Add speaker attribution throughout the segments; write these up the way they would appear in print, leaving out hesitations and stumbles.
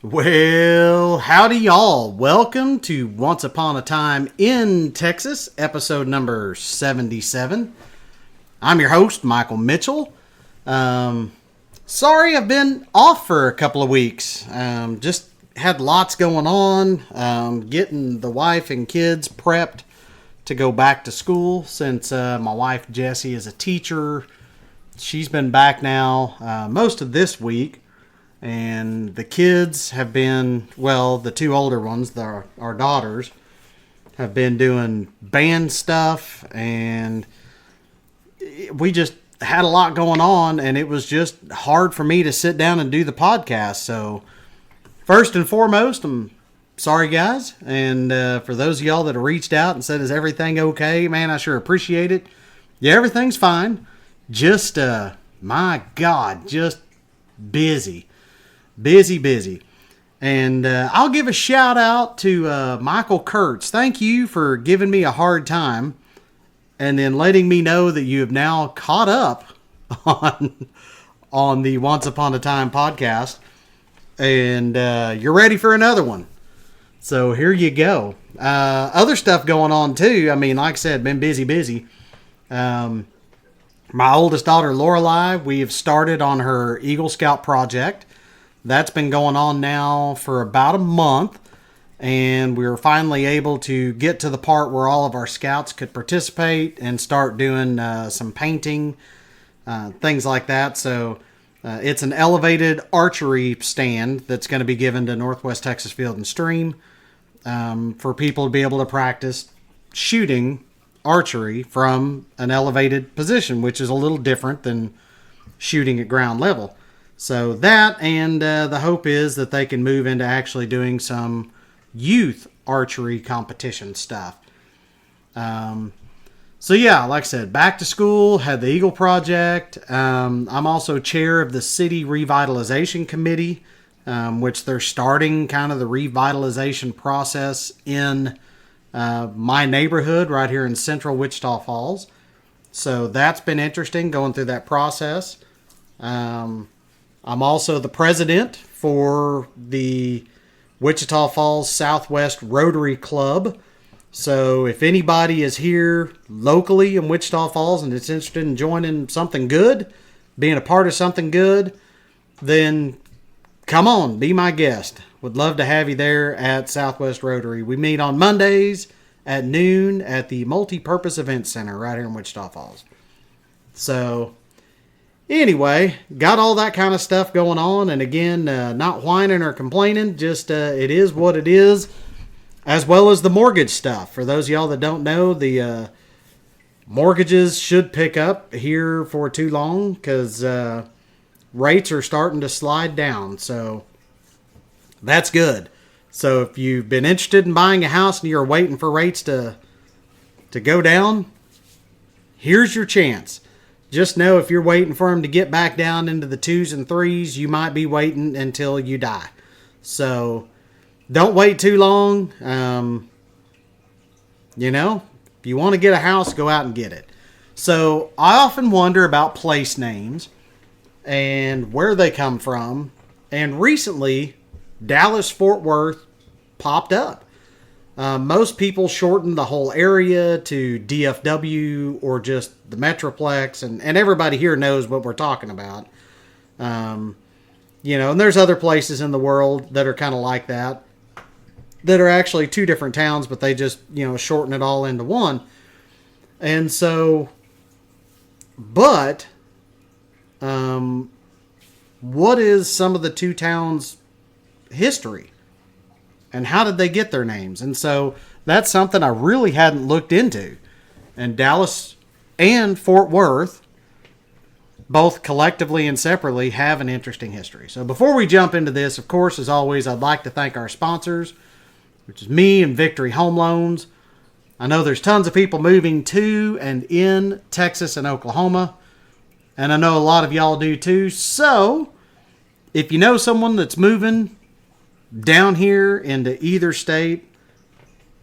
Speaker 1: Well, howdy y'all. Welcome to Once Upon a Time in Texas, episode number 77. I'm your host, Michael Mitchell. Sorry I've been off for a couple of weeks. Just had lots going on, getting the wife and kids prepped to go back to school since my wife Jessie is a teacher. She's been back now most of this week. And the kids have been, well, the two older ones, our daughters, have been doing band stuff. And we just had a lot going on. And it was just hard for me to sit down and do the podcast. So first and foremost, I'm sorry, guys. And for those of y'all that have reached out and said, is everything okay? Man, I sure appreciate it. Yeah, everything's fine. Just, my God, just busy. Busy. And I'll give a shout out to Michael Kurtz. Thank you for giving me a hard time and then letting me know that you have now caught up on the Once Upon a Time podcast. And you're ready for another one. So here you go. Other stuff going on too. I mean, like I said, been busy. My oldest daughter, Lorelei, we have started on her Eagle Scout project. That's been going on now for about a month, and we were finally able to get to the part where all of our scouts could participate and start doing some painting, things like that. So it's an elevated archery stand that's going to be given to Northwest Texas Field and Stream for people to be able to practice shooting archery from an elevated position, which is a little different than shooting at ground level. So that, and the hope is that they can move into actually doing some youth archery competition stuff. So yeah, like I said, back to school, had the Eagle Project. I'm also chair of the City Revitalization Committee, which they're starting kind of the revitalization process in my neighborhood right here in central Wichita Falls. So that's been interesting going through that process. I'm also the president for the Wichita Falls Southwest Rotary Club. So if anybody is here locally in Wichita Falls and is interested in joining something good, being a part of something good, then come on, be my guest. Would love to have you there at Southwest Rotary. We meet on Mondays at noon at the Multi-Purpose Event Center right here in Wichita Falls. So anyway, got all that kind of stuff going on. And again, not whining or complaining. Just it is what it is. As well as the mortgage stuff. For those of y'all that don't know, the mortgages should pick up here for too long. Because rates are starting to slide down. So that's good. So if you've been interested in buying a house and you're waiting for rates to go down, here's your chance. Just know if you're waiting for them to get back down into the 2s and 3s, you might be waiting until you die. So don't wait too long. If you want to get a house, go out and get it. So I often wonder about place names and where they come from. And recently, Dallas-Fort Worth popped up. Most people shorten the whole area to DFW or just the Metroplex, and everybody here knows what we're talking about. And there's other places in the world that are kind of like that are actually two different towns, but they just, shorten it all into one. And so, but, what is some of the two towns' history? And how did they get their names? And so that's something I really hadn't looked into. And Dallas and Fort Worth, both collectively and separately, have an interesting history. So before we jump into this, of course, as always, I'd like to thank our sponsors, which is me and Victory Home Loans. I know there's tons of people moving to and in Texas and Oklahoma. And I know a lot of y'all do too. So if you know someone that's moving down here into either state,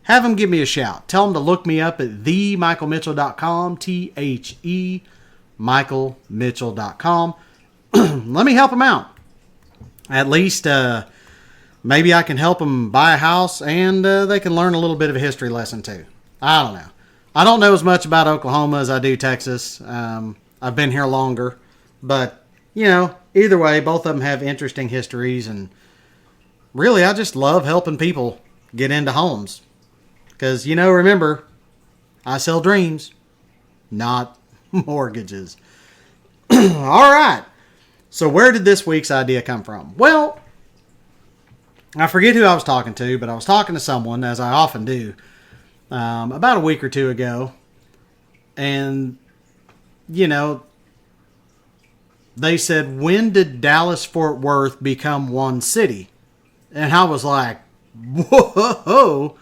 Speaker 1: have them give me a shout. Tell them to look me up at themichaelmitchell.com, THE michaelmitchell.com. Let me help them out. At least maybe I can help them buy a house, and they can learn a little bit of a history lesson too. I don't know. I don't know as much about Oklahoma as I do Texas. I've been here longer, but either way, both of them have interesting histories, and really, I just love helping people get into homes. Because, remember, I sell dreams, not mortgages. All right. So where did this week's idea come from? Well, I forget who I was talking to, but I was talking to someone, as I often do, about a week or two ago. And, they said, when did Dallas-Fort Worth become one city? And I was like, whoa,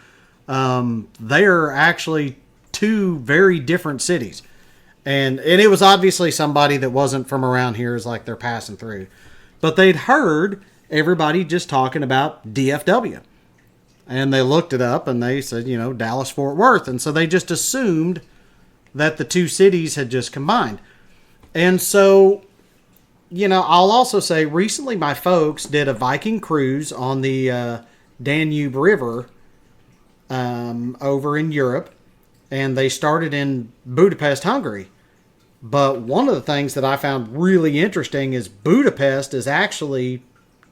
Speaker 1: they are actually two very different cities. And it was obviously somebody that wasn't from around here, is like they're passing through. But they'd heard everybody just talking about DFW. And they looked it up and they said, Dallas-Fort Worth. And so they just assumed that the two cities had just combined. And so, I'll also say recently my folks did a Viking cruise on the Danube River over in Europe. And they started in Budapest, Hungary. But one of the things that I found really interesting is Budapest is actually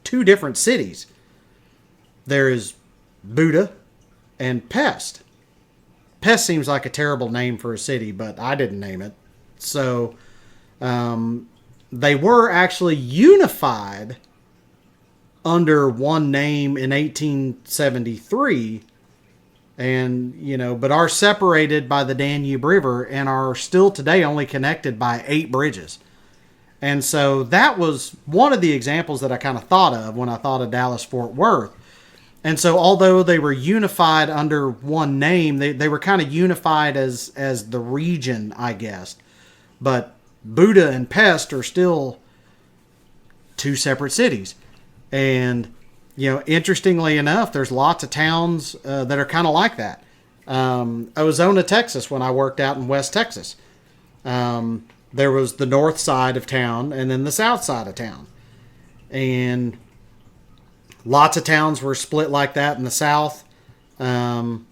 Speaker 1: two different cities. There is Buda and Pest. Pest seems like a terrible name for a city, but I didn't name it. So they were actually unified under one name in 1873, and but are separated by the Danube River and are still today only connected by 8 bridges. And so that was one of the examples that I kind of thought of when I thought of Dallas-Fort Worth. And so although they were unified under one name, they were kind of unified as the region, I guess. But Buda and Pest are still two separate cities. And, interestingly enough, there's lots of towns that are kind of like that. Ozona, Texas, when I worked out in West Texas, there was the north side of town and then the south side of town. And lots of towns were split like that in the south. And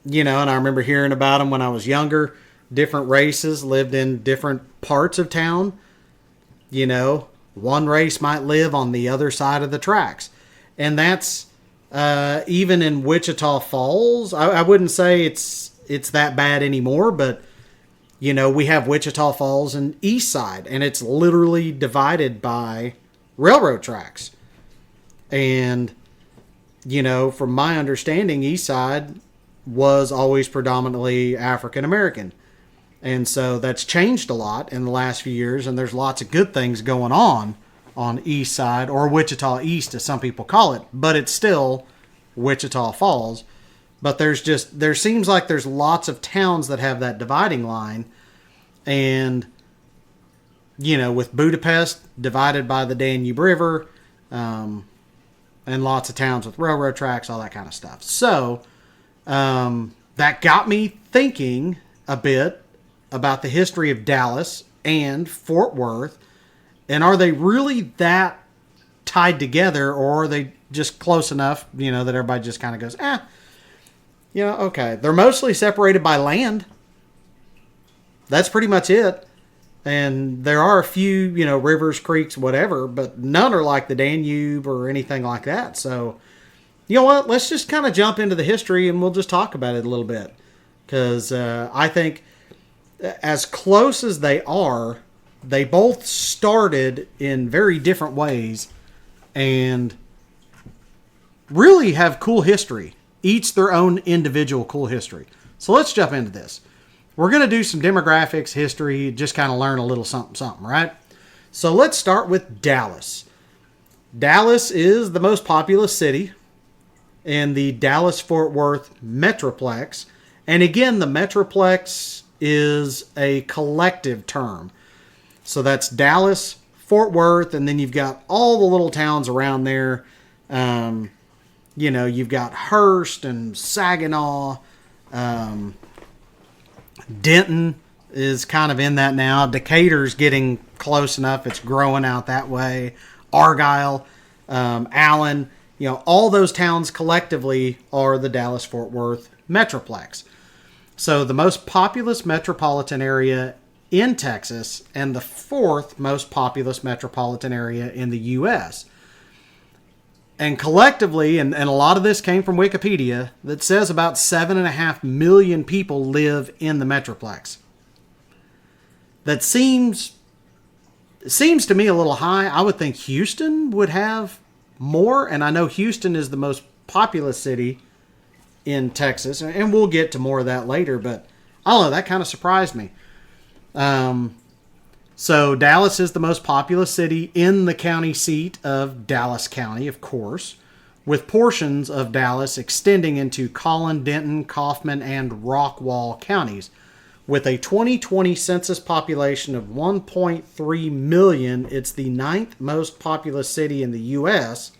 Speaker 1: I remember hearing about them when I was younger. Different races lived in different parts of town. One race might live on the other side of the tracks. And that's even in Wichita Falls. I wouldn't say it's that bad anymore, but we have Wichita Falls and East Side, and it's literally divided by railroad tracks. And, from my understanding, East Side was always predominantly African American. And so that's changed a lot in the last few years, and there's lots of good things going on East Side, or Wichita East as some people call it, but it's still Wichita Falls. But there seems like there's lots of towns that have that dividing line. And, with Budapest divided by the Danube River, and lots of towns with railroad tracks, all that kind of stuff. So that got me thinking a bit about the history of Dallas and Fort Worth. And are they really that tied together, or are they just close enough, that everybody just kind of goes, okay. They're mostly separated by land. That's pretty much it. And there are a few, rivers, creeks, whatever, but none are like the Danube or anything like that. So, you know what? Let's just kind of jump into the history and we'll just talk about it a little bit. Because I think as close as they are, they both started in very different ways and really have cool history. Each their own individual cool history. So let's jump into this. We're going to do some demographics, history, just kind of learn a little something, right? So let's start with Dallas. Dallas is the most populous city in the Dallas-Fort Worth Metroplex. And again, the Metroplex is a collective term. So that's Dallas, Fort Worth, and then you've got all the little towns around there. You've got Hearst and Saginaw. Denton is kind of in that now. Decatur's getting close enough. It's growing out that way. Argyle, Allen, all those towns collectively are the Dallas-Fort Worth Metroplex. So the most populous metropolitan area in Texas and the fourth most populous metropolitan area in the U.S. And collectively, and a lot of this came from Wikipedia, that says about 7.5 million people live in the Metroplex. That seems to me a little high. I would think Houston would have more, and I know Houston is the most populous city in Texas, and we'll get to more of that later, but I don't know, that kind of surprised me. So Dallas is the most populous city in the county seat of Dallas County, of course, with portions of Dallas extending into Collin, Denton, Kaufman, and Rockwall counties. With a 2020 census population of 1.3 million, it's the 9th most populous city in the U.S.,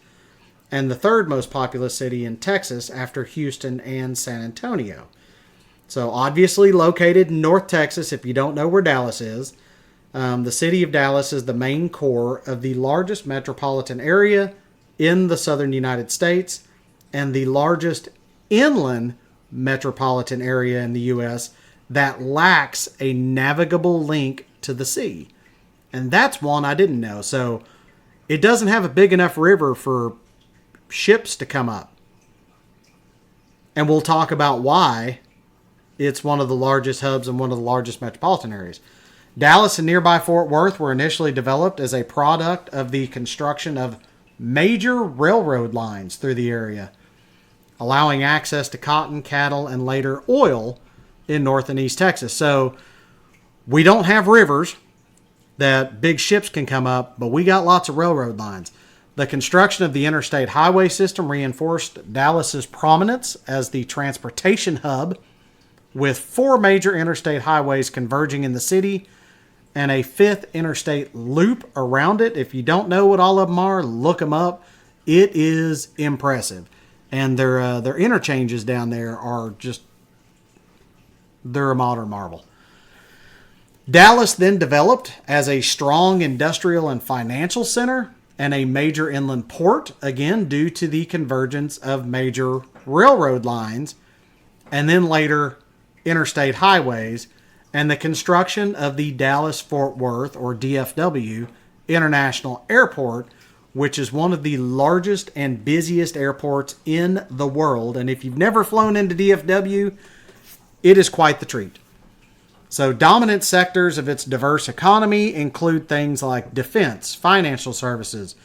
Speaker 1: and the 3rd most populous city in Texas after Houston and San Antonio. So obviously located in North Texas, if you don't know where Dallas is, the city of Dallas is the main core of the largest metropolitan area in the southern United States and the largest inland metropolitan area in the U.S. that lacks a navigable link to the sea. And that's one I didn't know. So it doesn't have a big enough river for ships to come up. And we'll talk about why it's one of the largest hubs and one of the largest metropolitan areas. Dallas and nearby Fort Worth were initially developed as a product of the construction of major railroad lines through the area, allowing access to cotton, cattle, and later oil in North and East Texas. So we don't have rivers that big ships can come up, but we got lots of railroad lines. The construction of the interstate highway system reinforced Dallas's prominence as the transportation hub, with 4 major interstate highways converging in the city and a 5th interstate loop around it. If you don't know what all of them are, look them up. It is impressive. And their interchanges down there are they're a modern marvel. Dallas then developed as a strong industrial and financial center and a major inland port, again due to the convergence of major railroad lines and then later interstate highways and the construction of the Dallas-Fort Worth, or DFW, International Airport, which is one of the largest and busiest airports in the world. And if you've never flown into DFW, it is quite the treat. So dominant sectors of its diverse economy include things like defense, financial services,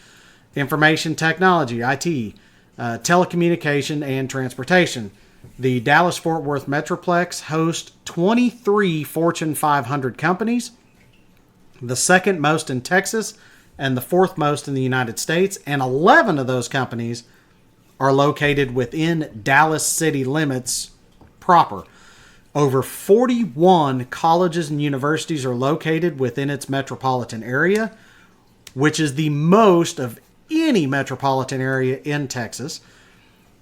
Speaker 1: information technology, IT, telecommunication, and transportation. The Dallas-Fort Worth Metroplex hosts 23 Fortune 500 companies, the 2nd most in Texas and the 4th most in the United States, and 11 of those companies are located within Dallas city limits proper. Over 41 colleges and universities are located within its metropolitan area, which is the most of any metropolitan area in Texas.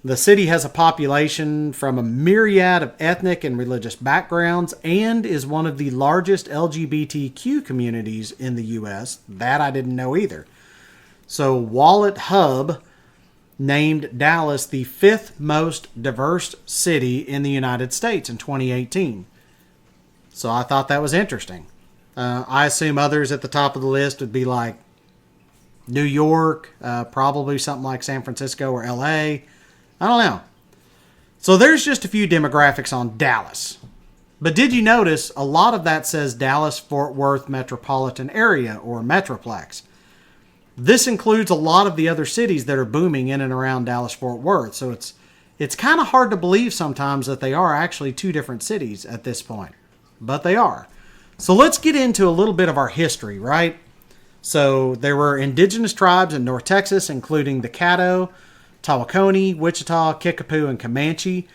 Speaker 1: The city has a population from a myriad of ethnic and religious backgrounds and is one of the largest LGBTQ communities in the U.S. That I didn't know either. So Wallet Hub named Dallas the 5th most diverse city in the United States in 2018. So I thought that was interesting. I assume others at the top of the list would be like New York, probably something like San Francisco or LA. I don't know. So there's just a few demographics on Dallas. But did you notice a lot of that says Dallas-Fort Worth Metropolitan Area, or Metroplex? This includes a lot of the other cities that are booming in and around Dallas-Fort Worth. So it's kind of hard to believe sometimes that they are actually 2 different cities at this point. But they are. So let's get into a little bit of our history, right? So there were indigenous tribes in North Texas, including the Caddo, Tawakoni, Wichita, Kickapoo, and Comanche.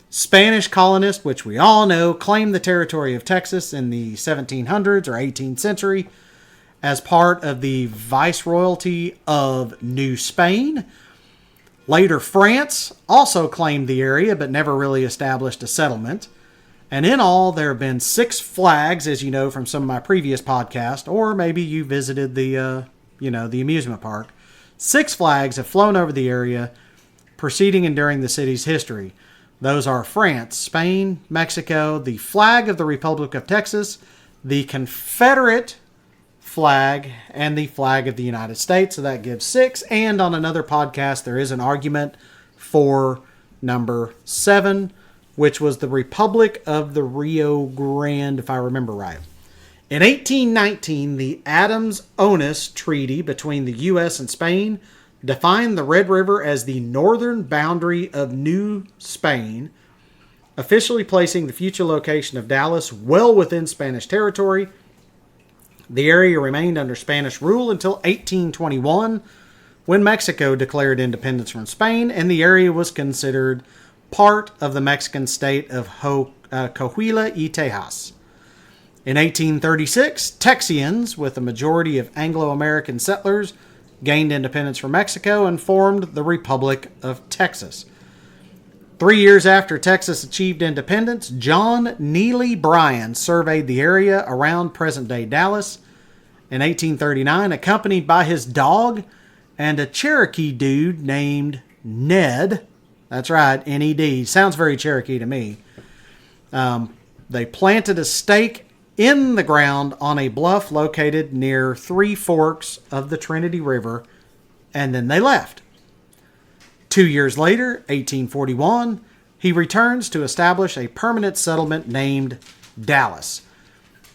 Speaker 1: Spanish colonists, which we all know, claimed the territory of Texas in the 1700s or 18th century as part of the Viceroyalty of New Spain. Later, France also claimed the area, but never really established a settlement. And in all, there have been 6 flags, as you know from some of my previous podcasts, or maybe you visited the amusement park. 6 flags have flown over the area preceding and during the city's history. Those are France, Spain, Mexico, the flag of the Republic of Texas, the Confederate flag, and the flag of the United States. So that gives 6. And on another podcast, there is an argument for number 7, which was the Republic of the Rio Grande, if I remember right. In 1819, the Adams-Onis Treaty between the U.S. and Spain defined the Red River as the northern boundary of New Spain, officially placing the future location of Dallas well within Spanish territory. The area remained under Spanish rule until 1821, when Mexico declared independence from Spain, and the area was considered part of the Mexican state of Coahuila y Tejas. In 1836, Texians, with a majority of Anglo-American settlers, gained independence from Mexico and formed the Republic of Texas. 3 years after Texas achieved independence, John Neely Bryan surveyed the area around present-day Dallas in 1839, accompanied by his dog and a Cherokee dude named Ned. That's right, N-E-D. Sounds very Cherokee to me. They planted a stake in the ground on a bluff located near Three Forks of the Trinity River, and then they left. 2 years later, 1841, he returns to establish a permanent settlement named Dallas.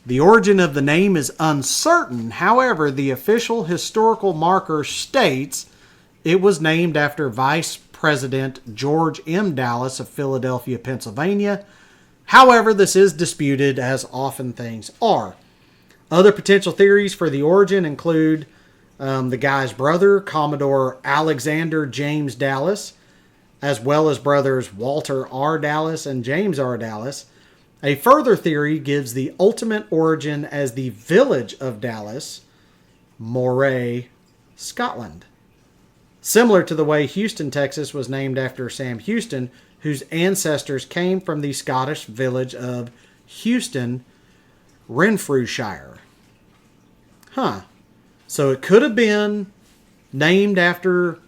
Speaker 1: The origin of the name is uncertain. However, the official historical marker states it was named after Vice President George M. Dallas of Philadelphia, Pennsylvania. However, this is disputed, as often things are. Other potential theories for the origin include the guy's brother, Commodore Alexander James Dallas, as well as brothers Walter R. Dallas and James R. Dallas. A further theory gives the ultimate origin as the village of Dallas, Moray, Scotland. Similar to the way Houston, Texas was named after Sam Houston, whose ancestors came from the Scottish village of Houston, Renfrewshire. So it could have been named after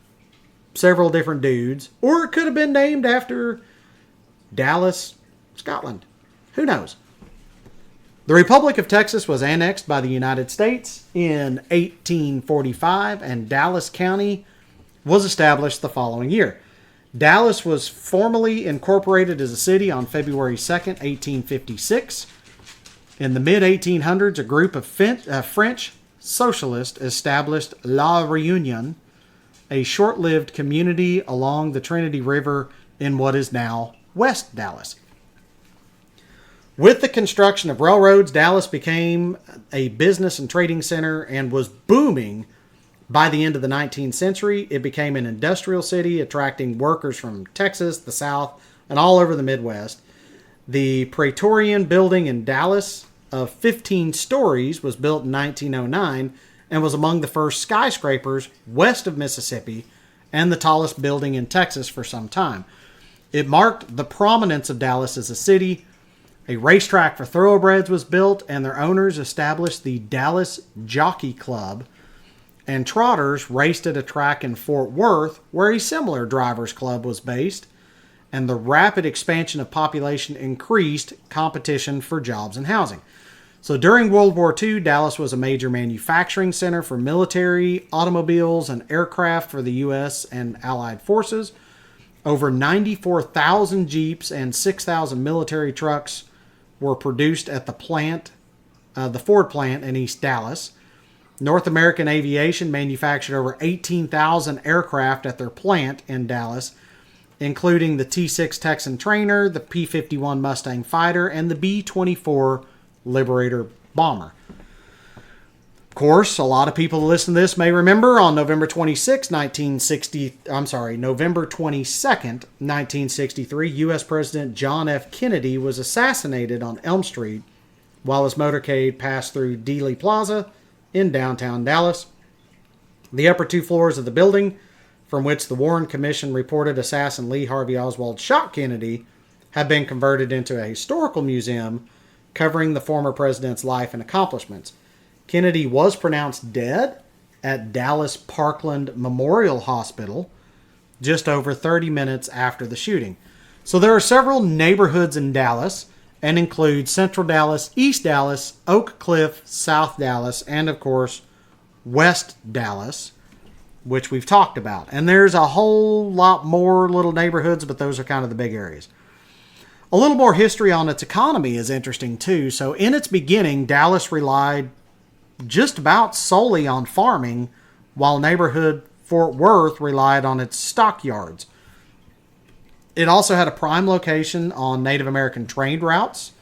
Speaker 1: several different dudes, or it could have been named after Dallas, Scotland. Who knows? The Republic of Texas was annexed by the United States in 1845, and Dallas County was established the following year. Dallas was formally incorporated as a city on February 2nd, 1856. In the mid-1800s, a group of French socialists established La Réunion, a short-lived community along the Trinity River in what is now West Dallas. With the construction of railroads, Dallas became a business and trading center and was booming. By the end of the 19th century, it became an industrial city, attracting workers from Texas, the South, and all over the Midwest. The Praetorian Building in Dallas, of 15 stories, was built in 1909 and was among the first skyscrapers west of Mississippi and the tallest building in Texas for some time. It marked the prominence of Dallas as a city. A racetrack for thoroughbreds was built, and their owners established the Dallas Jockey Club, and trotters raced at a track in Fort Worth where a similar drivers club was based, and the rapid expansion of population increased competition for jobs and housing. So during World War II, Dallas was a major manufacturing center for military, automobiles, and aircraft for the U.S. and Allied forces. Over 94,000 Jeeps and 6,000 military trucks were produced at the plant, the Ford plant in East Dallas. North American Aviation manufactured over 18,000 aircraft at their plant in Dallas, including the T-6 Texan Trainer, the P-51 Mustang Fighter, and the B-24 Liberator bomber. Of course, a lot of people who listen to this may remember on November 22nd, 1963, U.S. President John F. Kennedy was assassinated on Elm Street while his motorcade passed through Dealey Plaza in downtown Dallas. The upper two floors of the building, from which the Warren Commission reported assassin Lee Harvey Oswald shot Kennedy, have been converted into a historical museum covering the former president's life and accomplishments. Kennedy was pronounced dead at Dallas Parkland Memorial Hospital just over 30 minutes after the shooting. So there are several neighborhoods in Dallas and include Central Dallas, East Dallas, Oak Cliff, South Dallas, and of course, West Dallas, which we've talked about. And there's a whole lot more little neighborhoods, but those are kind of the big areas. A little more history on its economy is interesting too. So in its beginning, Dallas relied just about solely on farming, while neighborhood Fort Worth relied on its stockyards. It also had a prime location on Native American trade routes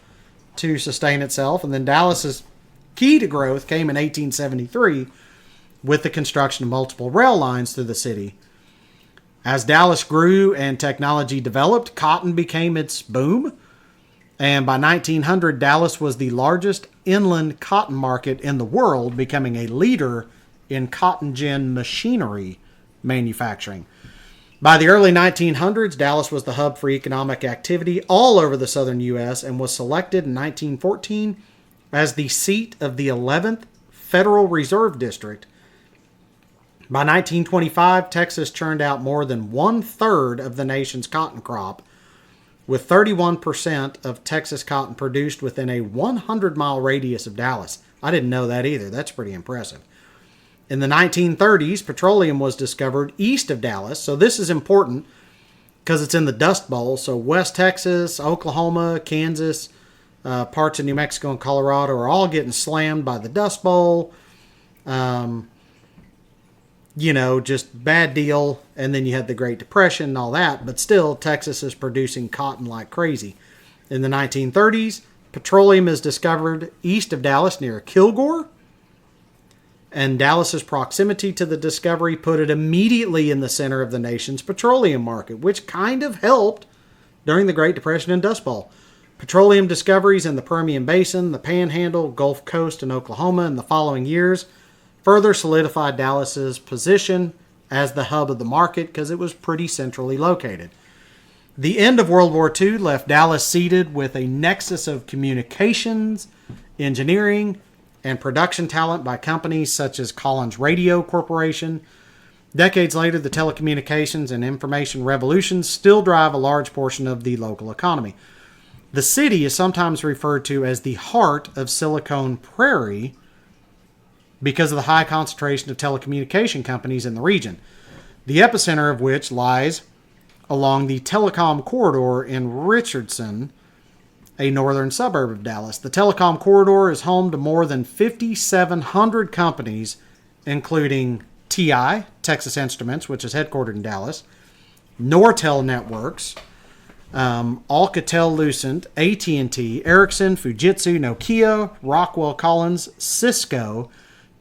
Speaker 1: to sustain itself. And then Dallas's key to growth came in 1873 with the construction of multiple rail lines through the city. As Dallas grew and technology developed, cotton became its boom. And by 1900, Dallas was the largest inland cotton market in the world, becoming a leader in cotton gin machinery manufacturing. By the early 1900s, Dallas was the hub for economic activity all over the southern U.S. and was selected in 1914 as the seat of the 11th Federal Reserve District. By 1925, Texas churned out more than 1/3 of the nation's cotton crop, with 31% of Texas cotton produced within a 100-mile radius of Dallas. I didn't know that either. That's pretty impressive. In the 1930s, petroleum was discovered east of Dallas. So this is important because it's in the Dust Bowl. So West Texas, Oklahoma, Kansas, parts of New Mexico and Colorado are all getting slammed by the Dust Bowl. Just bad deal. And then you had the Great Depression and all that. But still, Texas is producing cotton like crazy. In the 1930s, petroleum is discovered east of Dallas near Kilgore. And Dallas's proximity to the discovery put it immediately in the center of the nation's petroleum market, which kind of helped during the Great Depression and Dust Bowl. Petroleum discoveries in the Permian Basin, the Panhandle, Gulf Coast, and Oklahoma in the following years further solidified Dallas's position as the hub of the market because it was pretty centrally located. The end of World War II left Dallas seated with a nexus of communications, engineering, and production talent by companies such as Collins Radio Corporation. Decades later, the telecommunications and information revolutions still drive a large portion of the local economy. The city is sometimes referred to as the heart of Silicon Prairie because of the high concentration of telecommunication companies in the region, the epicenter of which lies along the telecom corridor in Richardson, a northern suburb of Dallas. The telecom corridor is home to more than 5,700 companies, including TI, Texas Instruments, which is headquartered in Dallas, Nortel Networks, Alcatel-Lucent, AT&T, Ericsson, Fujitsu, Nokia, Rockwell Collins, Cisco,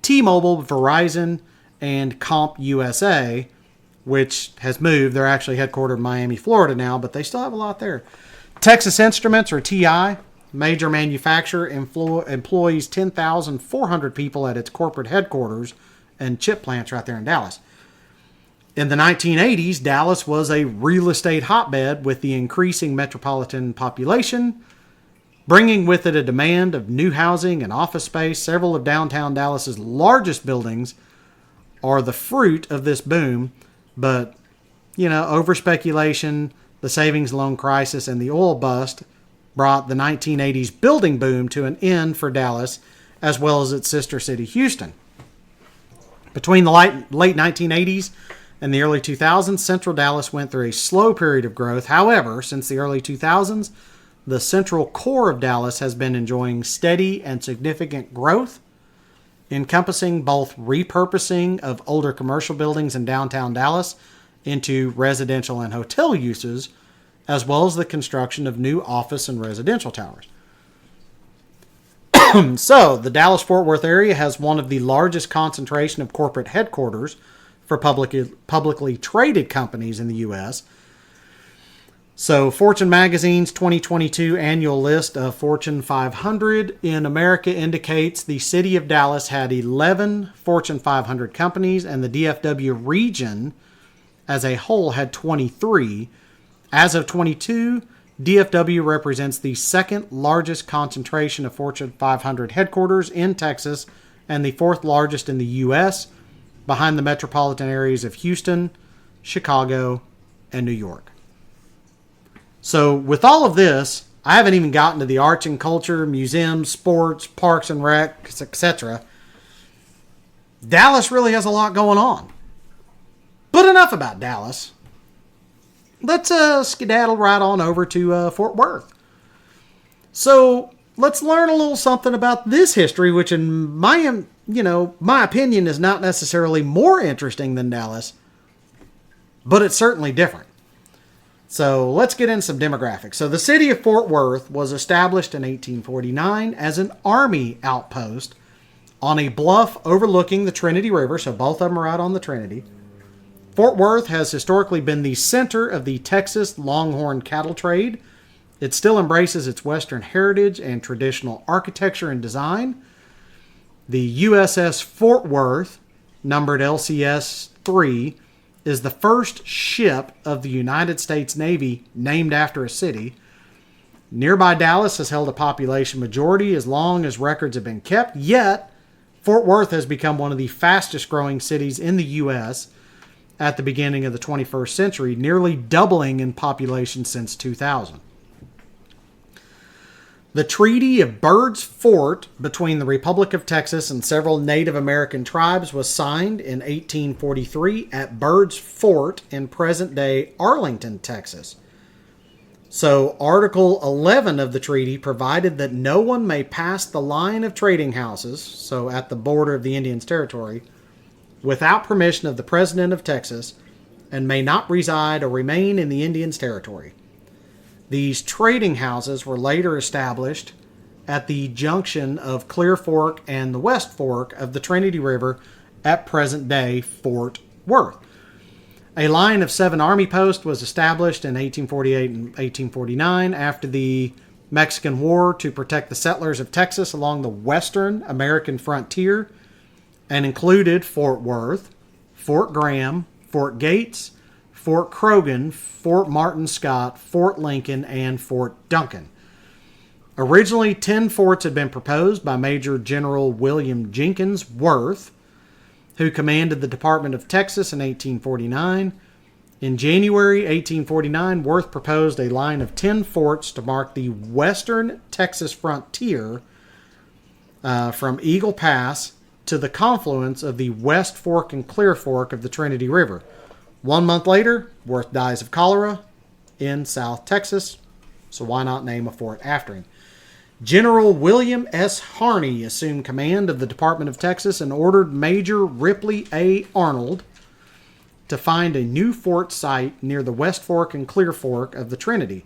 Speaker 1: T-Mobile, Verizon, and CompUSA, which has moved. They're actually headquartered in Miami, Florida now, but they still have a lot there. Texas Instruments, or TI, major manufacturer, employs 10,400 people at its corporate headquarters and chip plants right there in Dallas. In the 1980s, Dallas was a real estate hotbed with the increasing metropolitan population, bringing with it a demand of new housing and office space. Several of downtown Dallas's largest buildings are the fruit of this boom, but, over speculation, the savings loan crisis, and the oil bust brought the 1980s building boom to an end for Dallas, as well as its sister city, Houston. Between the late 1980s and the early 2000s, Central Dallas went through a slow period of growth. However, since the early 2000s, the central core of Dallas has been enjoying steady and significant growth, encompassing both repurposing of older commercial buildings in downtown Dallas into residential and hotel uses, as well as the construction of new office and residential towers. So, the Dallas-Fort Worth area has one of the largest concentration of corporate headquarters for publicly traded companies in the U.S. So, Fortune Magazine's 2022 annual list of Fortune 500 in America indicates the city of Dallas had 11 Fortune 500 companies, and the DFW region as a whole had 23. As of 22, DFW represents the second largest concentration of Fortune 500 headquarters in Texas and the fourth largest in the U.S., behind the metropolitan areas of Houston, Chicago, and New York. So with all of this, I haven't even gotten to the arts and culture, museums, sports, parks and recs, etc. Dallas really has a lot going on. But enough about Dallas. Let's skedaddle right on over to Fort Worth. So let's learn a little something about this history, which in my opinion is not necessarily more interesting than Dallas, but it's certainly different. So let's get into some demographics. So the city of Fort Worth was established in 1849 as an army outpost on a bluff overlooking the Trinity River. So both of them are out on the Trinity. Fort Worth has historically been the center of the Texas Longhorn cattle trade. It still embraces its Western heritage and traditional architecture and design. The USS Fort Worth, numbered LCS 3, is the first ship of the United States Navy named after a city. Nearby Dallas has held a population majority as long as records have been kept, yet Fort Worth has become one of the fastest growing cities in the U.S. at the beginning of the 21st century, nearly doubling in population since 2000. The Treaty of Bird's Fort between the Republic of Texas and several Native American tribes was signed in 1843 at Bird's Fort in present-day Arlington, Texas. So Article 11 of the treaty provided that no one may pass the line of trading houses, so at the border of the Indians' territory, without permission of the President of Texas, and may not reside or remain in the Indians' territory. These trading houses were later established at the junction of Clear Fork and the West Fork of the Trinity River at present-day Fort Worth. A line of 7 army posts was established in 1848 and 1849 after the Mexican War to protect the settlers of Texas along the western American frontier, and included Fort Worth, Fort Graham, Fort Gates, Fort Croghan, Fort Martin Scott, Fort Lincoln, and Fort Duncan. Originally, 10 forts had been proposed by Major General William Jenkins Worth, who commanded the Department of Texas in 1849. In January 1849, Worth proposed a line of 10 forts to mark the western Texas frontier from Eagle Pass to the confluence of the West Fork and Clear Fork of the Trinity River. 1 month later, Worth dies of cholera in South Texas, so why not name a fort after him? General William S. Harney assumed command of the Department of Texas and ordered Major Ripley A. Arnold to find a new fort site near the West Fork and Clear Fork of the Trinity.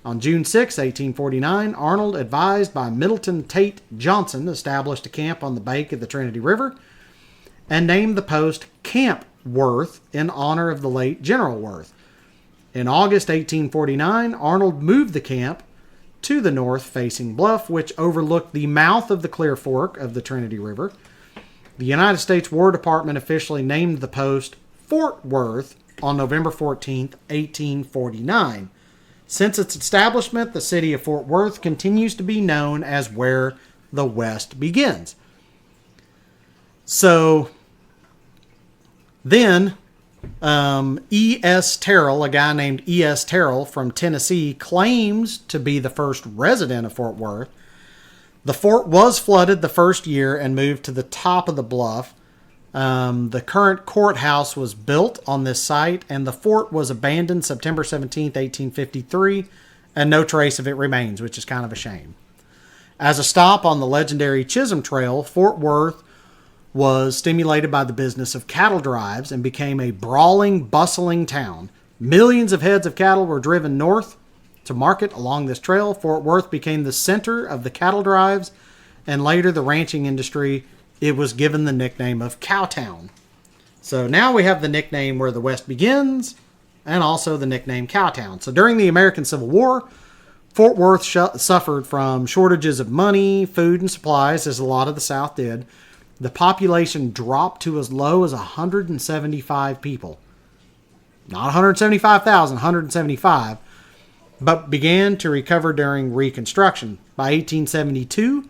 Speaker 1: On June 6, 1849, Arnold, advised by Middleton Tate Johnson, established a camp on the bank of the Trinity River and named the post Camp Worth in honor of the late General Worth. In August 1849, Arnold moved the camp to the north-facing bluff, which overlooked the mouth of the Clear Fork of the Trinity River. The United States War Department officially named the post Fort Worth on November 14, 1849. Since its establishment, the city of Fort Worth continues to be known as where the West begins. So then, E.S. Terrell, a guy named E.S. Terrell from Tennessee, claims to be the first resident of Fort Worth. The fort was flooded the first year and moved to the top of the bluff. The current courthouse was built on this site, and the fort was abandoned September 17, 1853, and no trace of it remains, which is kind of a shame. As a stop on the legendary Chisholm Trail, Fort Worth was stimulated by the business of cattle drives and became a brawling, bustling town. Millions of heads of cattle were driven north to market along this trail. Fort Worth became the center of the cattle drives and later the ranching industry. It was given the nickname of Cowtown. So now we have the nickname where the West begins and also the nickname Cowtown. So during the American Civil War, Fort Worth suffered from shortages of money, food, and supplies, as a lot of the South did. The population dropped to as low as 175 people. Not 175,000, 175, but began to recover during Reconstruction. By 1872,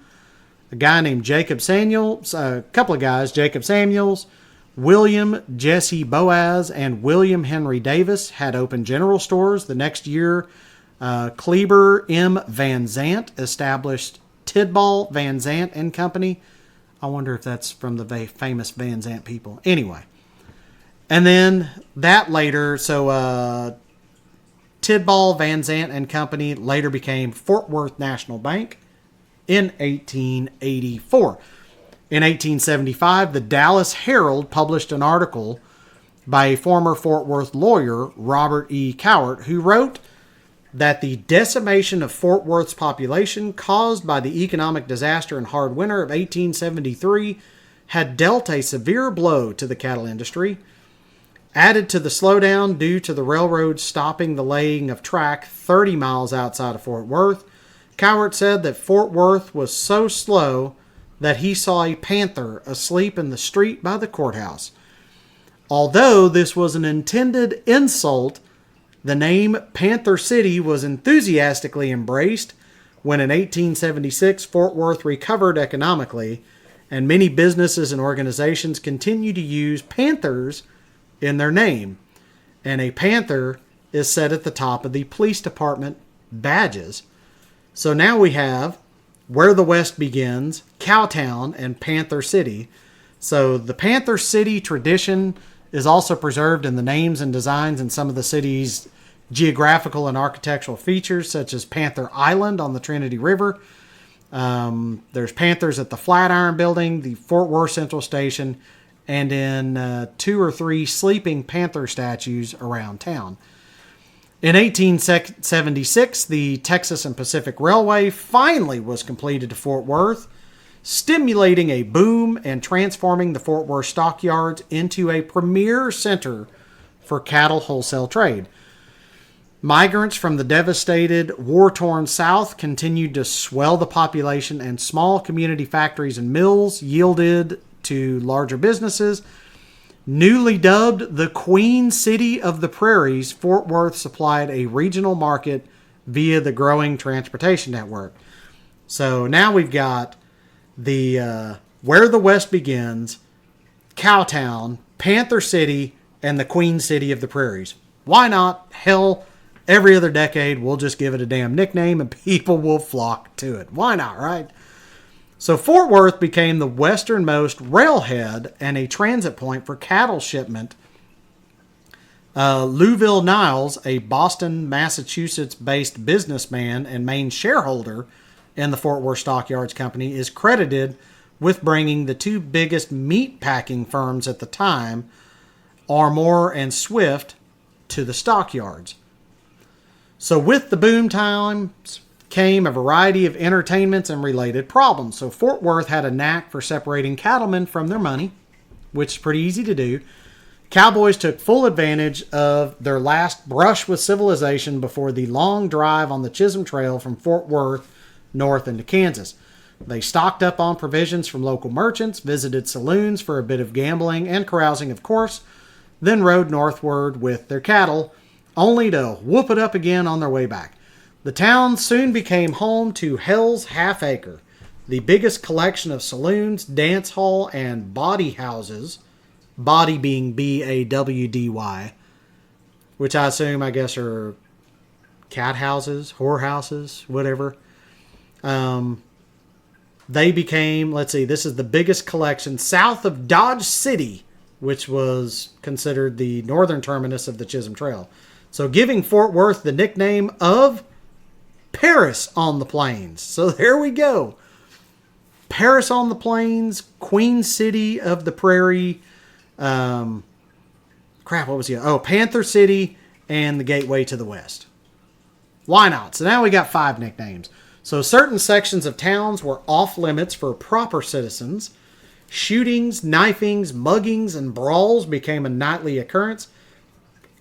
Speaker 1: a guy named Jacob Samuels, Jacob Samuels, William Jesse Boaz and William Henry Davis had opened general stores. The next year, Kleber M. Van Zant established Tidball, Van Zant and Company. I wonder if that's from the famous Van Zant people. Anyway. And then that later, so Tidball, Van Zant and Company later became Fort Worth National Bank in 1884. In 1875, the Dallas Herald published an article by a former Fort Worth lawyer, Robert E. Cowart, who wrote that the decimation of Fort Worth's population caused by the economic disaster and hard winter of 1873 had dealt a severe blow to the cattle industry. Added to the slowdown due to the railroad stopping the laying of track 30 miles outside of Fort Worth, Cowart said that Fort Worth was so slow that he saw a panther asleep in the street by the courthouse. Although this was an intended insult, the name Panther City was enthusiastically embraced when in 1876 Fort Worth recovered economically, and many businesses and organizations continue to use panthers in their name. And a panther is set at the top of the police department badges. So now we have Where the West Begins, Cowtown, and Panther City. So the Panther City tradition is also preserved in the names and designs in some of the city's geographical and architectural features, such as Panther Island on the Trinity River. There's panthers at the Flatiron Building, the Fort Worth Central Station, and in 2 or 3 sleeping panther statues around town. In 1876, the Texas and Pacific Railway finally was completed to Fort Worth, stimulating a boom and transforming the Fort Worth stockyards into a premier center for cattle wholesale trade. Migrants from the devastated, war-torn South continued to swell the population, and small community factories and mills yielded to larger businesses. Newly dubbed the Queen City of the Prairies, Fort Worth supplied a regional market via the growing transportation network. So now we've got the Where the West Begins, Cowtown, Panther City, and the Queen City of the Prairies. Why not? Hell, every other decade we'll just give it a damn nickname and people will flock to it. Why not, right? So Fort Worth became the westernmost railhead and a transit point for cattle shipment. Louisville Niles, a Boston, Massachusetts-based businessman and main shareholder in the Fort Worth Stockyards Company, is credited with bringing the 2 biggest meat packing firms at the time, Armour and Swift, to the stockyards. So with the boom times came a variety of entertainments and related problems. So Fort Worth had a knack for separating cattlemen from their money, which is pretty easy to do. Cowboys took full advantage of their last brush with civilization before the long drive on the Chisholm Trail from Fort Worth north into Kansas. They stocked up on provisions from local merchants, visited saloons for a bit of gambling and carousing, of course, then rode northward with their cattle, only to whoop it up again on their way back. The town soon became home to Hell's Half Acre, the biggest collection of saloons, dance hall, and bawdy houses, bawdy being B-A-W-D-Y, which I assume, I guess, are cat houses, whore houses, whatever. They became, let's see, this is the biggest collection south of Dodge City, which was considered the northern terminus of the Chisholm Trail. So giving Fort Worth the nickname of Paris on the Plains. So there we go. Paris on the Plains, Queen City of the Prairie, what was it? Oh, Panther City, and the Gateway to the West. Why not? So now we got 5 nicknames. So certain sections of towns were off limits for proper citizens. Shootings, knifings, muggings, and brawls became a nightly occurrence.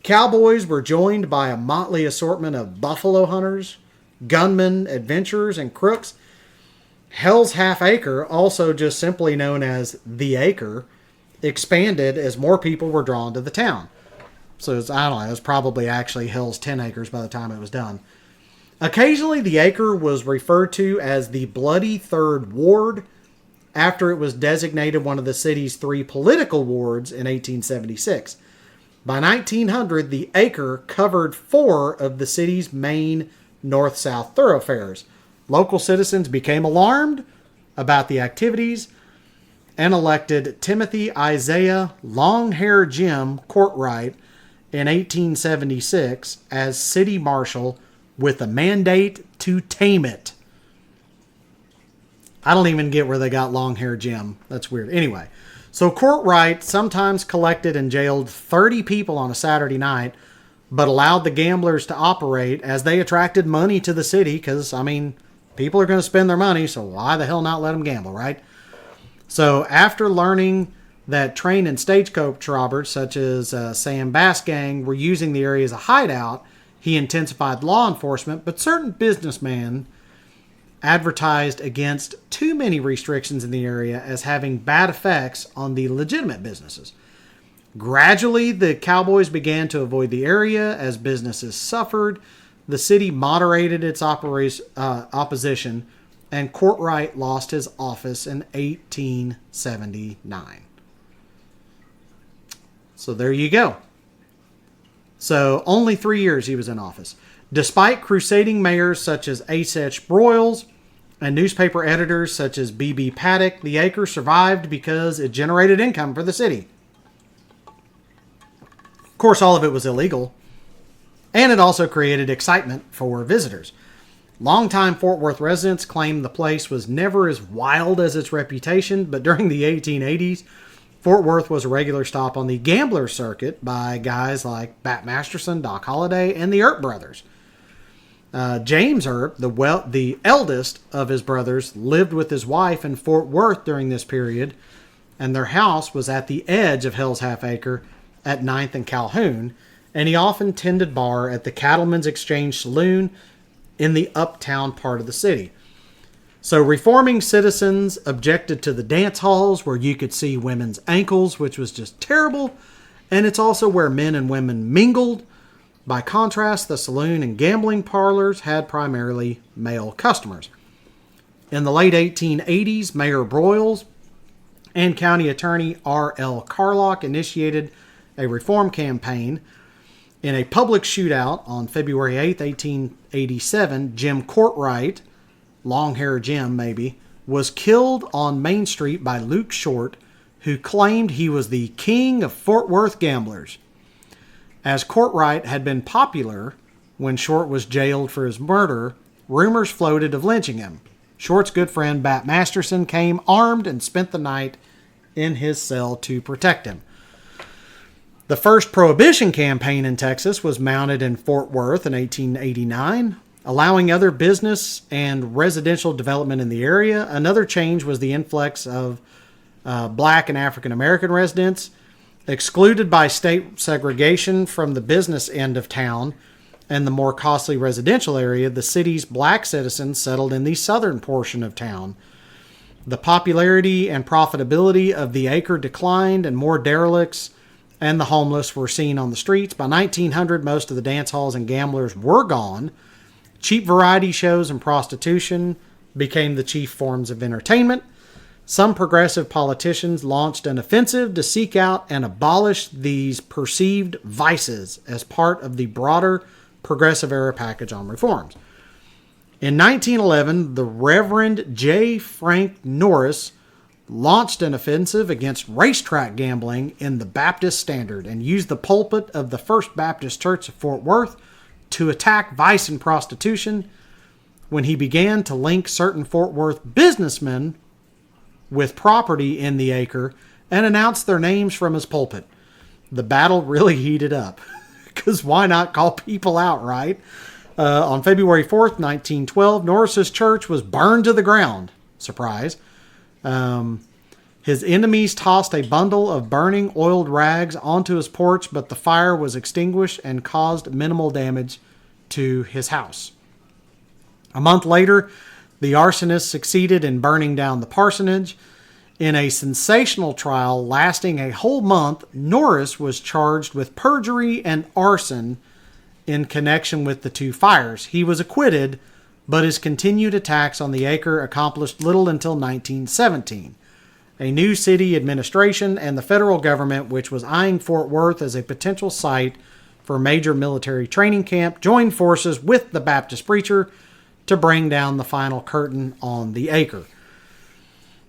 Speaker 1: Cowboys were joined by a motley assortment of buffalo hunters, gunmen, adventurers, and crooks. Hell's Half Acre, also just simply known as The Acre, expanded as more people were drawn to the town. So I don't know, it was probably actually Hell's 10 Acres by the time it was done. Occasionally, The Acre was referred to as the Bloody Third Ward, after it was designated one of the city's 3 political wards in 1876. By 1900, the acre covered 4 of the city's main north-south thoroughfares. Local citizens became alarmed about the activities and elected Timothy Isaiah Long-Hair Jim Courtright in 1876 as city marshal with a mandate to tame it. I don't even get where they got Long-Hair Jim. That's weird. Anyway, so Courtright sometimes collected and jailed 30 people on a Saturday night, but allowed the gamblers to operate as they attracted money to the city because, I mean, people are going to spend their money, so why the hell not let them gamble, right? So after learning that train and stagecoach robbers such as Sam Bass Gang were using the area as a hideout, he intensified law enforcement, but certain businessmen advertised against too many restrictions in the area as having bad effects on the legitimate businesses. Gradually, the cowboys began to avoid the area as businesses suffered. The city moderated its opposition, and Courtright lost his office in 1879. So there you go. So only 3 years he was in office. Despite crusading mayors such as A.S. Broyles and newspaper editors such as B.B. Paddock, the acre survived because it generated income for the city. Of course, all of it was illegal, and it also created excitement for visitors. Longtime Fort Worth residents claimed the place was never as wild as its reputation, but during the 1880s, Fort Worth was a regular stop on the gambler circuit by guys like Bat Masterson, Doc Holliday, and the Earp brothers. James Earp, the eldest of his brothers, lived with his wife in Fort Worth during this period, and their house was at the edge of Hell's Half Acre at 9th and Calhoun, and he often tended bar at the Cattleman's Exchange Saloon in the uptown part of the city. So reforming citizens objected to the dance halls where you could see women's ankles, which was just terrible, and it's also where men and women mingled. By contrast, the saloon and gambling parlors had primarily male customers. In the late 1880s, Mayor Broyles and County Attorney R.L. Carlock initiated a reform campaign. In a public shootout on February 8, 1887, Jim Courtright, Long-Hair Jim maybe, was killed on Main Street by Luke Short, who claimed he was the king of Fort Worth gamblers. As Courtright had been popular when Short was jailed for his murder, rumors floated of lynching him. Short's good friend Bat Masterson came armed and spent the night in his cell to protect him. The first Prohibition campaign in Texas was mounted in Fort Worth in 1889, allowing other business and residential development in the area. Another change was the influx of black and African American residents, excluded by state segregation from the business end of town and the more costly residential area. The city's black citizens settled in the southern portion of town. The popularity and profitability of the acre declined, and more derelicts and the homeless were seen on the streets. By 1900, most of the dance halls and gamblers were gone. Cheap variety shows and prostitution became the chief forms of entertainment. Some progressive politicians launched an offensive to seek out and abolish these perceived vices as part of the broader progressive era package on reforms. In 1911, the Reverend J. Frank Norris launched an offensive against racetrack gambling in the Baptist Standard and used the pulpit of the First Baptist Church of Fort Worth to attack vice and prostitution when he began to link certain Fort Worth businessmen with property in the acre and announced their names from his pulpit. The battle really heated up because why not call people out, right? On February 4th, 1912, Norris's church was burned to the ground. Surprise. His enemies tossed a bundle of burning oiled rags onto his porch, but the fire was extinguished and caused minimal damage to his house. A month later, the arsonist succeeded in burning down the parsonage. In a sensational trial lasting a whole month, Norris was charged with perjury and arson in connection with the two fires. He was acquitted, but his continued attacks on the acre accomplished little until 1917. A new city administration and the federal government, which was eyeing Fort Worth as a potential site for a major military training camp, joined forces with the Baptist preacher to bring down the final curtain on the acre.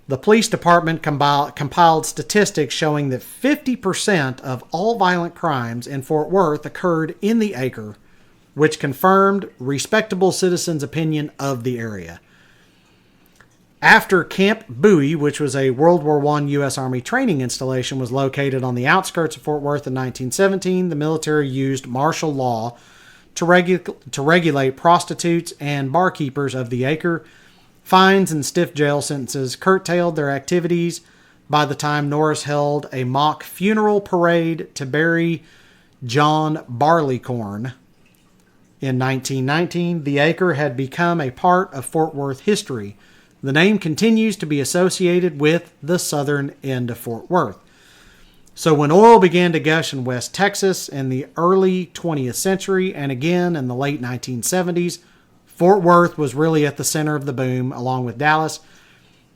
Speaker 1: The police department compiled statistics showing that 50% of all violent crimes in Fort Worth occurred in the acre, which confirmed respectable citizens' opinion of the area. After Camp Bowie, which was a World War I U.S. Army training installation, was located on the outskirts of Fort Worth in 1917, the military used martial law to regulate prostitutes and barkeepers of the acre. Fines and stiff jail sentences curtailed their activities by the time Norris held a mock funeral parade to bury John Barleycorn. In 1919, the acre had become a part of Fort Worth history. The name continues to be associated with the southern end of Fort Worth. So when oil began to gush in West Texas in the early 20th century and again in the late 1970s, Fort Worth was really at the center of the boom, along with Dallas.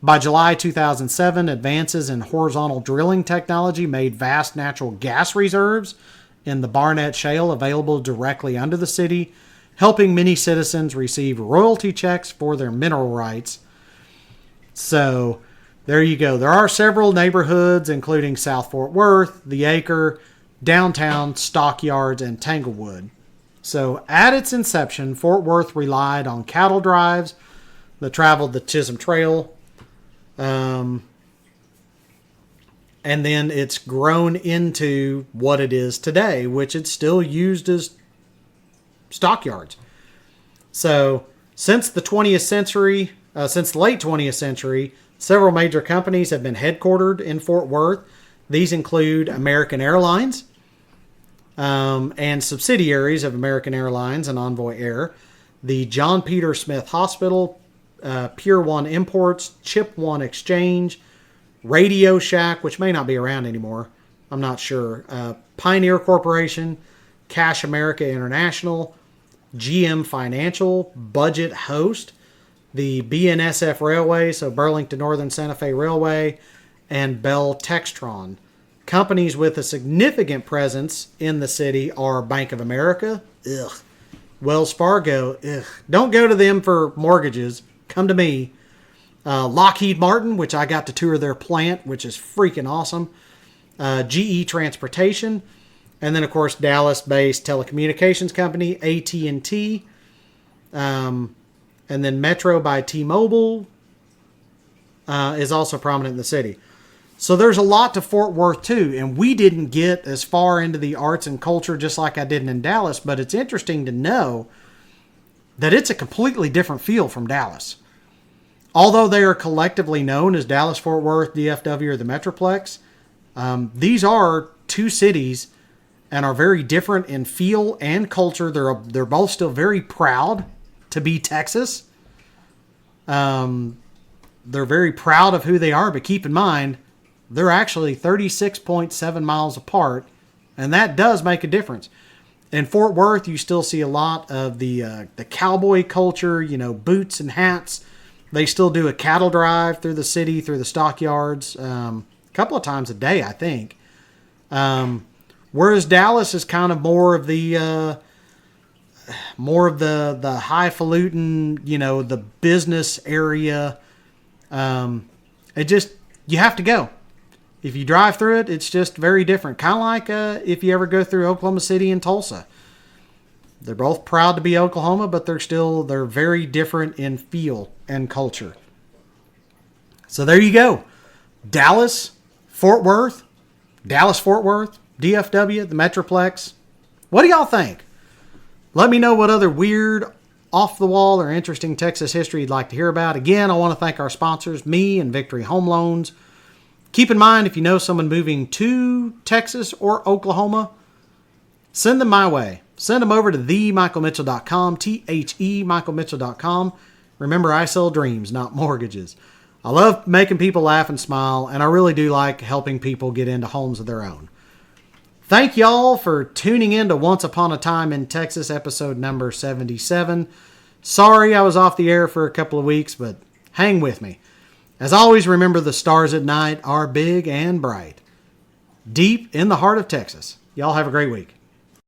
Speaker 1: By July 2007, advances in horizontal drilling technology made vast natural gas reserves in the Barnett Shale available directly under the city, helping many citizens receive royalty checks for their mineral rights. So there you go. There are several neighborhoods, including South Fort Worth, the Acre, downtown, Stockyards, and Tanglewood. So at its inception, Fort Worth relied on cattle drives that traveled the Chisholm Trail. And then it's grown into what it is today, which it's still used as stockyards. So since the 20th century, since the late 20th century, several major companies have been headquartered in Fort Worth. These include American Airlines and subsidiaries of American Airlines and Envoy Air, the John Peter Smith Hospital, Pier 1 Imports, Chip 1 Exchange, Radio Shack, which may not be around anymore, I'm not sure, Pioneer Corporation, Cash America International, GM Financial, Budget Host, the BNSF Railway, so Burlington Northern Santa Fe Railway, and Bell Textron. Companies with a significant presence in the city are Bank of America, Wells Fargo, don't go to them for mortgages, come to me. Lockheed Martin, which I got to tour their plant, which is freaking awesome. GE Transportation, and then of course Dallas-based telecommunications company AT&T, and then Metro by T-Mobile is also prominent in the city. So there's a lot to Fort Worth too, and we didn't get as far into the arts and culture just like I did in Dallas, but it's interesting to know that it's a completely different feel from Dallas. Although they are collectively known as Dallas, Fort Worth, DFW, or the Metroplex, these are two cities and are very different in feel and culture. They're both still very proud to be Texas. They're very proud of who they are, but keep in mind, they're actually 36.7 miles apart, and that does make a difference. In Fort Worth, you still see a lot of the cowboy culture, boots and hats. They still do a cattle drive through the city, through the stockyards, a couple of times a day, I think. Whereas Dallas is kind of more of the highfalutin, the business area. You have to go. If you drive through it, it's just very different. Kind of like if you ever go through Oklahoma City and Tulsa. They're both proud to be Oklahoma, but they're very different in feel and culture. So there you go. Dallas, Fort Worth, DFW, the Metroplex. What do y'all think? Let me know what other weird, off-the-wall, or interesting Texas history you'd like to hear about. Again, I want to thank our sponsors, me and Victory Home Loans. Keep in mind, if you know someone moving to Texas or Oklahoma, send them my way. Send them over to themichaelmitchell.com, THEMichaelmitchell.com. Remember, I sell dreams, not mortgages. I love making people laugh and smile, and I really do like helping people get into homes of their own. Thank y'all for tuning in to Once Upon a Time in Texas, episode number 77. Sorry I was off the air for a couple of weeks, but hang with me. As always, remember the stars at night are big and bright, deep in the heart of Texas. Y'all have a great week.